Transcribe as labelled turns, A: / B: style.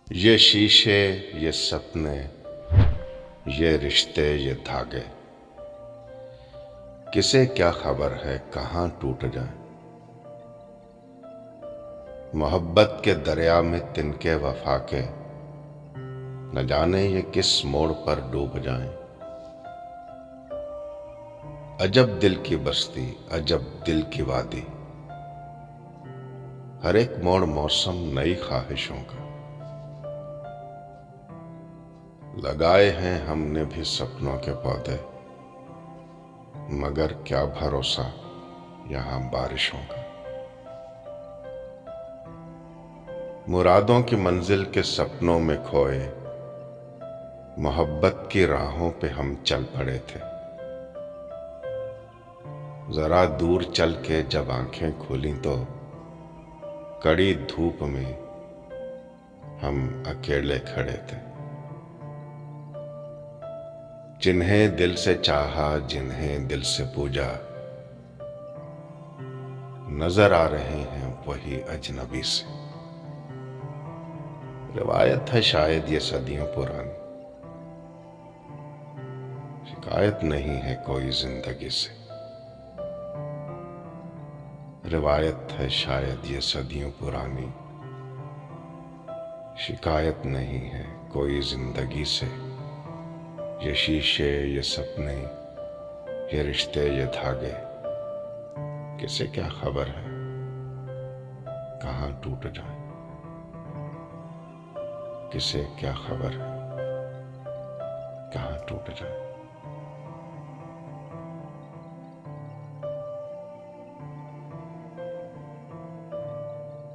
A: ये शीशे, ये सपने, ये रिश्ते, ये धागे, किसे क्या खबर है कहाँ टूट जाए। मोहब्बत के दरिया में तिनके वफा के, न जाने ये किस मोड़ पर डूब जाएं। अजब दिल की बस्ती, अजब दिल की वादी, हर एक मोड़ मौसम नई ख्वाहिशों का। लगाए हैं हमने भी सपनों के पौधे, मगर क्या भरोसा यहाँ बारिशों का। मुरादों की मंजिल के सपनों में खोए, मोहब्बत की राहों पे हम चल पड़े थे। जरा दूर चल के जब आंखें खोली तो कड़ी धूप में हम अकेले खड़े थे। जिन्हें दिल से चाहा, जिन्हें दिल से पूजा, नजर आ रहे हैं वही अजनबी से। रिवायत है शायद ये सदियों पुरानी, शिकायत नहीं है कोई जिंदगी से। रिवायत है शायद ये सदियों पुरानी, शिकायत नहीं है कोई जिंदगी से। ये शीशे, ये सपने, ये रिश्ते, ये धागे, किसे क्या खबर है कहाँ टूट जाए। किसे क्या खबर है कहाँ टूट जाए।